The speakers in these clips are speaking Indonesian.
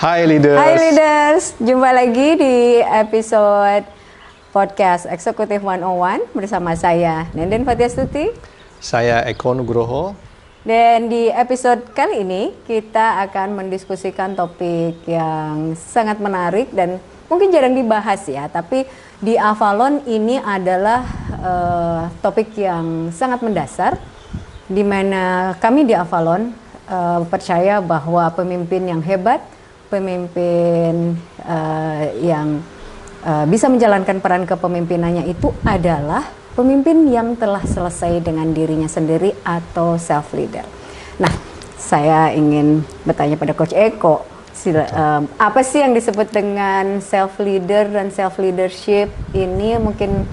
Hai leaders. Hai leaders, jumpa lagi di episode podcast Eksekutif 101 bersama saya Nenden Fathiastuti. Saya Eko Nugroho. Dan di episode kali ini kita akan mendiskusikan topik yang sangat menarik dan mungkin jarang dibahas ya. Tapi di Avalon ini adalah topik yang sangat mendasar, di mana kami di Avalon percaya bahwa pemimpin yang hebat, pemimpin yang bisa menjalankan peran kepemimpinannya itu adalah pemimpin yang telah selesai dengan dirinya sendiri atau self leader. Nah, saya ingin bertanya pada Coach Eko, apa sih yang disebut dengan self leader dan self leadership ini mungkin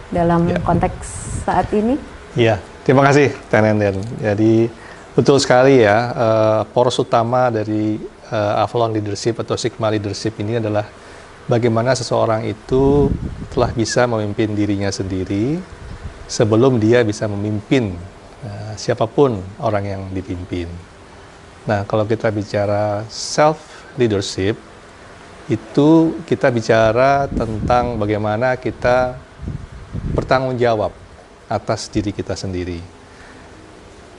dalam konteks saat ini? Iya, terima kasih Tenenden. Jadi betul sekali ya, poros utama dari Avalon Leadership atau Sigma Leadership ini adalah bagaimana seseorang itu telah bisa memimpin dirinya sendiri sebelum dia bisa memimpin siapapun orang yang dipimpin. Nah, kalau kita bicara self leadership, itu kita bicara tentang bagaimana kita bertanggung jawab atas diri kita sendiri.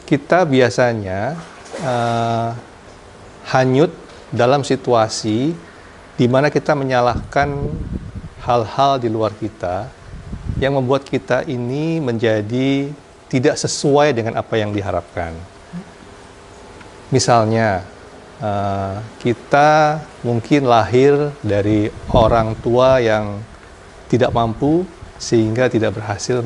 Kita biasanya hanyut dalam situasi di mana kita menyalahkan hal-hal di luar kita yang membuat kita ini menjadi tidak sesuai dengan apa yang diharapkan. Misalnya, kita mungkin lahir dari orang tua yang tidak mampu sehingga tidak berhasil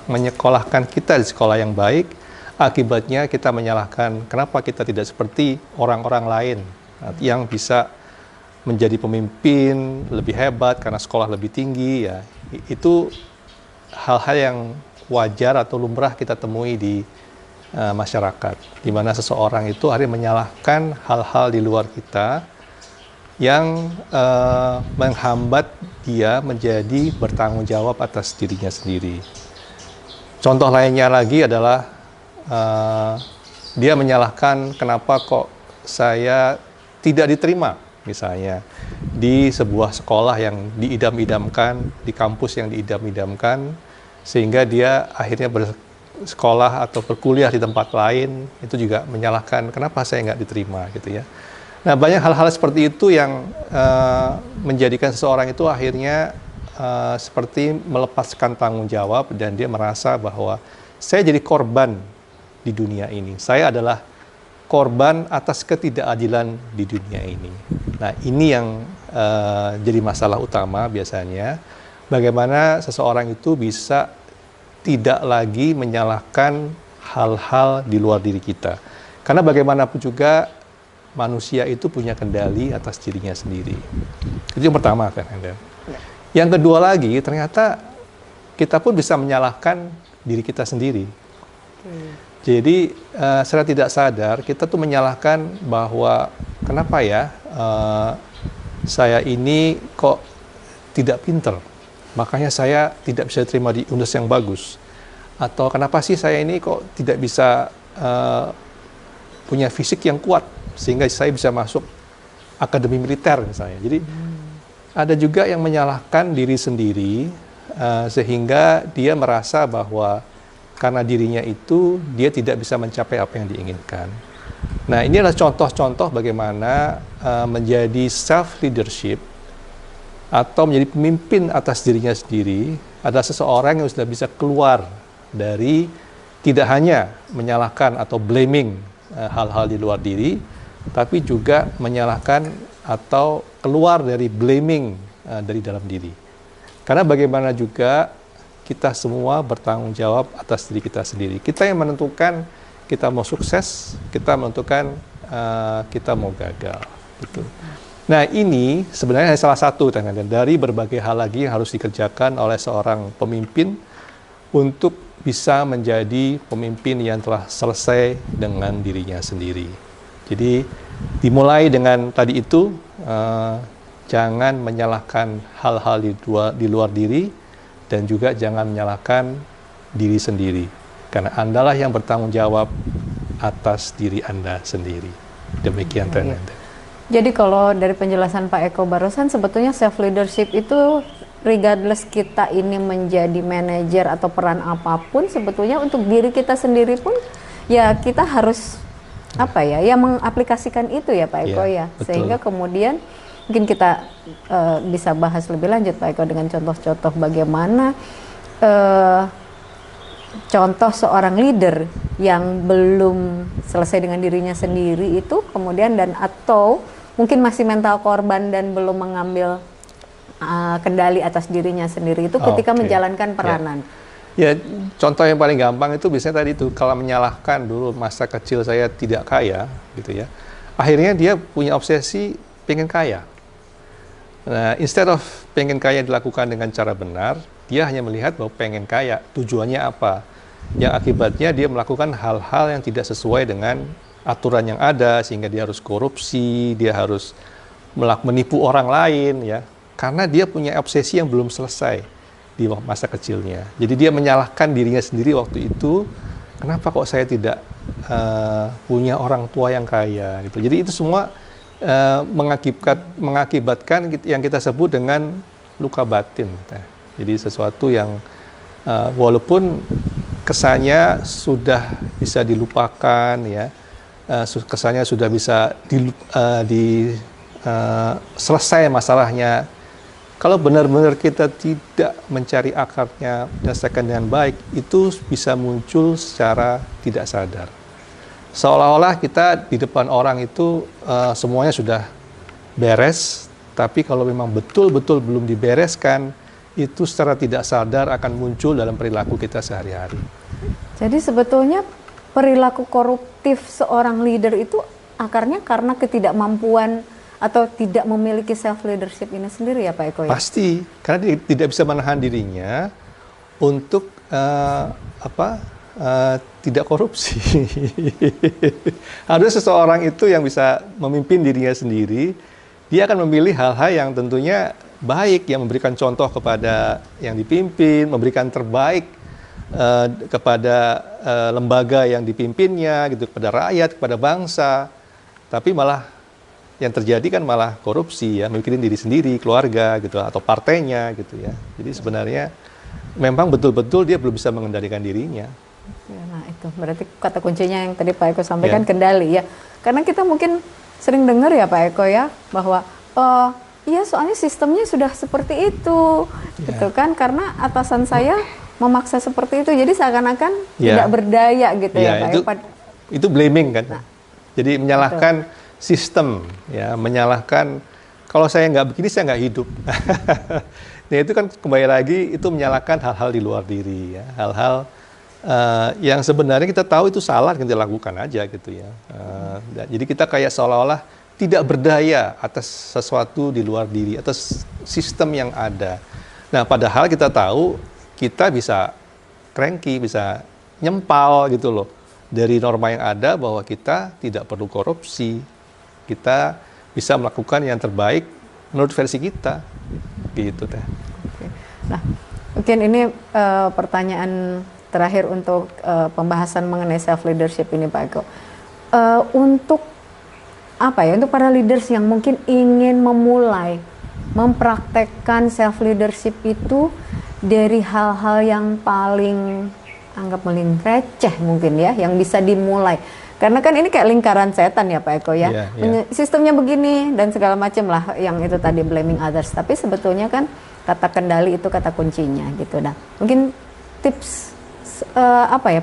menyekolahkan kita di sekolah yang baik. Akibatnya kita menyalahkan kenapa kita tidak seperti orang-orang lain yang bisa menjadi pemimpin lebih hebat karena sekolah lebih tinggi ya. Itu hal-hal yang wajar atau lumrah kita temui di masyarakat, di mana seseorang itu akhirnya menyalahkan hal-hal di luar kita yang menghambat dia menjadi bertanggung jawab atas dirinya sendiri. Contoh lainnya lagi adalah dia menyalahkan kenapa kok saya tidak diterima misalnya di sebuah sekolah yang diidam-idamkan, di kampus yang diidam-idamkan, sehingga dia akhirnya bersekolah atau berkuliah di tempat lain, itu juga menyalahkan kenapa saya nggak diterima gitu ya. Nah, banyak hal-hal seperti itu yang menjadikan seseorang itu akhirnya seperti melepaskan tanggung jawab dan dia merasa bahwa saya jadi korban di dunia ini. Saya adalah korban atas ketidakadilan di dunia ini. Nah, ini yang jadi masalah utama biasanya. Bagaimana seseorang itu bisa tidak lagi menyalahkan hal-hal di luar diri kita. Karena bagaimanapun juga manusia itu punya kendali atas dirinya sendiri. Itu yang pertama kan, Anda. Yang kedua lagi, ternyata kita pun bisa menyalahkan diri kita sendiri. Jadi secara tidak sadar kita tuh menyalahkan bahwa kenapa ya saya ini kok tidak pinter, makanya saya tidak bisa diterima di universitas yang bagus. Atau kenapa sih saya ini kok tidak bisa punya fisik yang kuat sehingga saya bisa masuk akademi militer misalnya. Jadi ada juga yang menyalahkan diri sendiri sehingga dia merasa bahwa karena dirinya itu, dia tidak bisa mencapai apa yang diinginkan. Nah, ini adalah contoh-contoh bagaimana menjadi self-leadership atau menjadi pemimpin atas dirinya sendiri adalah seseorang yang sudah bisa keluar dari tidak hanya menyalahkan atau blaming hal-hal di luar diri, tapi juga menyalahkan atau keluar dari blaming dari dalam diri. Karena bagaimana juga kita semua bertanggung jawab atas diri kita sendiri. Kita yang menentukan kita mau sukses, kita menentukan kita mau gagal. Gitu. Nah, ini sebenarnya salah satu dari berbagai hal lagi yang harus dikerjakan oleh seorang pemimpin untuk bisa menjadi pemimpin yang telah selesai dengan dirinya sendiri. Jadi dimulai dengan tadi itu, jangan menyalahkan hal-hal di luar diri, dan juga jangan menyalahkan diri sendiri. Karena Andalah yang bertanggung jawab atas diri Anda sendiri. Demikian, Tenenden. Jadi kalau dari penjelasan Pak Eko barusan, sebetulnya self leadership itu regardless kita ini menjadi manajer atau peran apapun, sebetulnya untuk diri kita sendiri pun ya kita harus apa ya, ya mengaplikasikan itu ya Pak Eko ya, betul. sehingga kemudian mungkin kita bisa bahas lebih lanjut Pak Eko dengan contoh-contoh bagaimana contoh seorang leader yang belum selesai dengan dirinya sendiri itu kemudian dan atau mungkin masih mental korban dan belum mengambil kendali atas dirinya sendiri itu ketika menjalankan peranan. Ya, contoh yang paling gampang itu biasanya tadi itu kalau menyalahkan dulu masa kecil saya tidak kaya gitu ya. Akhirnya dia punya obsesi pengen kaya. Nah, instead of pengen kaya dilakukan dengan cara benar, dia hanya melihat bahwa pengen kaya, tujuannya apa? Yang akibatnya dia melakukan hal-hal yang tidak sesuai dengan aturan yang ada, sehingga dia harus korupsi, dia harus menipu orang lain, ya, karena dia punya obsesi yang belum selesai di masa kecilnya. Jadi dia menyalahkan dirinya sendiri waktu itu, kenapa kok saya tidak punya orang tua yang kaya, gitu. Jadi itu semua mengakibatkan yang kita sebut dengan luka batin. Jadi sesuatu yang walaupun kesannya sudah bisa dilupakan, ya, kesannya sudah bisa selesai masalahnya. Kalau benar-benar kita tidak mencari akarnya, menyelesaikan dengan baik, itu bisa muncul secara tidak sadar. Seolah-olah kita di depan orang itu semuanya sudah beres, tapi kalau memang betul-betul belum dibereskan, itu secara tidak sadar akan muncul dalam perilaku kita sehari-hari. Jadi sebetulnya perilaku koruptif seorang leader itu akarnya karena ketidakmampuan atau tidak memiliki self leadership ini sendiri ya Pak Eko ya? Pasti, karena dia tidak bisa menahan dirinya untuk tidak korupsi. Ada seseorang itu yang bisa memimpin dirinya sendiri, dia akan memilih hal-hal yang tentunya baik, yang memberikan contoh kepada yang dipimpin, memberikan terbaik kepada lembaga yang dipimpinnya, gitu, kepada rakyat, kepada bangsa. Tapi malah yang terjadi kan malah korupsi, ya, mikirin diri sendiri, keluarga, gitu, atau partainya, gitu ya. Jadi sebenarnya memang betul-betul dia belum bisa mengendalikan dirinya. Nah itu berarti kata kuncinya yang tadi Pak Eko sampaikan, kendali ya. Karena kita mungkin sering dengar ya Pak Eko ya, bahwa iya soalnya sistemnya sudah seperti itu, gitu kan, karena atasan saya memaksa seperti itu, jadi seakan-akan tidak berdaya gitu ya Pak Eko. Itu blaming kan, jadi menyalahkan sistem, ya, menyalahkan kalau saya nggak begini saya nggak hidup. Nah itu kan kembali lagi itu menyalahkan hal-hal di luar diri, ya, hal-hal yang sebenarnya kita tahu itu salah, kita lakukan aja gitu ya. Jadi kita kayak seolah-olah tidak berdaya atas sesuatu di luar diri, atas sistem yang ada. Nah padahal kita tahu kita bisa cranky, bisa nyempal gitu loh dari norma yang ada, bahwa kita tidak perlu korupsi, kita bisa melakukan yang terbaik menurut versi kita, gitu teh. Oke. Nah mungkin ini pertanyaan terakhir untuk pembahasan mengenai self leadership ini Pak Eko. Untuk apa ya, untuk para leaders yang mungkin ingin memulai mempraktekkan self leadership itu dari hal-hal yang paling receh mungkin ya, yang bisa dimulai. Karena kan ini kayak lingkaran setan ya Pak Eko ya. Sistemnya begini dan segala macam lah yang itu tadi, blaming others. Tapi sebetulnya kan kata kendali itu kata kuncinya gitu. Nah, mungkin tips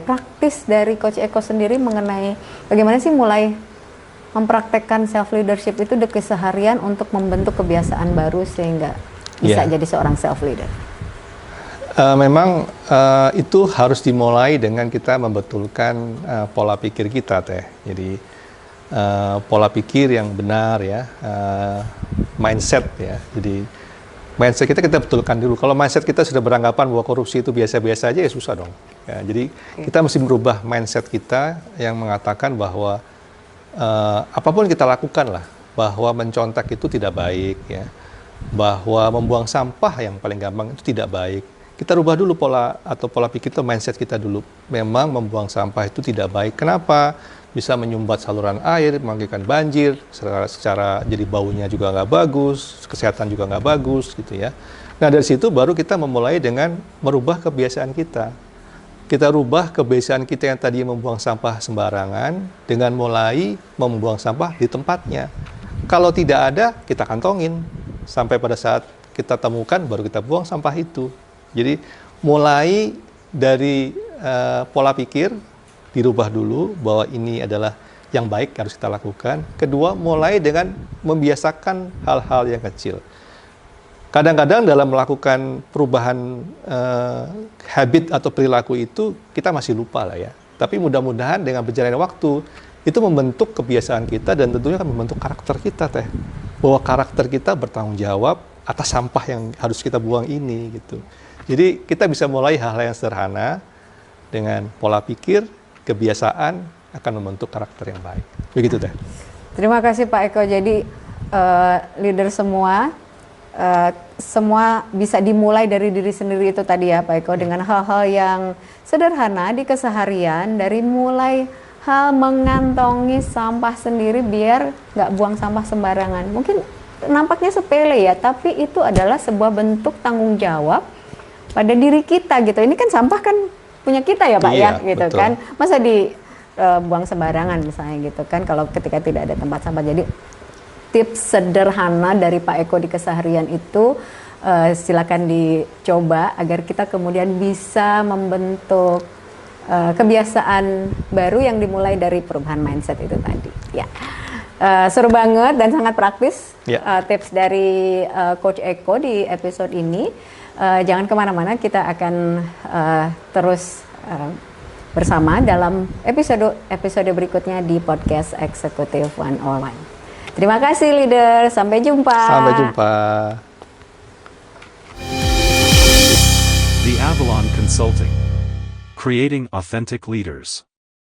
praktis dari Coach Eko sendiri mengenai bagaimana sih mulai mempraktekkan self leadership itu di keseharian untuk membentuk kebiasaan baru sehingga bisa jadi seorang self leader. Memang itu harus dimulai dengan kita membetulkan pola pikir kita teh. Jadi pola pikir yang benar ya, mindset ya. Jadi mindset kita betulkan dulu. Kalau mindset kita sudah beranggapan bahwa korupsi itu biasa-biasa aja, ya susah dong. Ya, jadi kita mesti merubah mindset kita yang mengatakan bahwa apapun kita lakukan lah, bahwa mencontak itu tidak baik, ya, bahwa membuang sampah yang paling gampang itu tidak baik. Kita rubah dulu pola pikir atau mindset kita dulu. Memang membuang sampah itu tidak baik. Kenapa? bisa menyumbat saluran air, mengakibatkan banjir, secara jadi baunya juga nggak bagus, kesehatan juga nggak bagus gitu ya. Nah dari situ baru kita memulai dengan merubah kebiasaan kita. Kita rubah kebiasaan kita yang tadi membuang sampah sembarangan dengan mulai membuang sampah di tempatnya. Kalau tidak ada, kita kantongin. Sampai pada saat kita temukan, baru kita buang sampah itu. Jadi mulai dari pola pikir, dirubah dulu bahwa ini adalah yang baik harus kita lakukan. Kedua, mulai dengan membiasakan hal-hal yang kecil. Kadang-kadang dalam melakukan perubahan habit atau perilaku itu kita masih lupa lah ya. Tapi mudah-mudahan dengan berjalannya waktu itu membentuk kebiasaan kita dan tentunya akan membentuk karakter kita teh. Bahwa karakter kita bertanggung jawab atas sampah yang harus kita buang ini gitu. Jadi kita bisa mulai hal-hal yang sederhana dengan pola pikir, kebiasaan akan membentuk karakter yang baik. Begitu teh. Terima kasih Pak Eko. Jadi leader semua bisa dimulai dari diri sendiri itu tadi ya Pak Eko, dengan hal-hal yang sederhana di keseharian, dari mulai hal mengantongi sampah sendiri biar nggak buang sampah sembarangan. Mungkin nampaknya sepele ya, tapi itu adalah sebuah bentuk tanggung jawab pada diri kita gitu. Ini kan sampah kan punya kita ya Pak ya, gitu betul. Kan. Masa dibuang sembarangan misalnya gitu kan, kalau ketika tidak ada tempat sampah. Jadi tips sederhana dari Pak Eko di keseharian itu silakan dicoba agar kita kemudian bisa membentuk kebiasaan baru yang dimulai dari perubahan mindset itu tadi. Ya, seru banget dan sangat praktis tips dari Coach Eko di episode ini. Jangan kemana-mana, kita akan terus bersama dalam episode berikutnya di podcast Executive 101. Terima kasih leader, sampai jumpa. Sampai jumpa. The Avalon Consulting. Creating authentic leaders.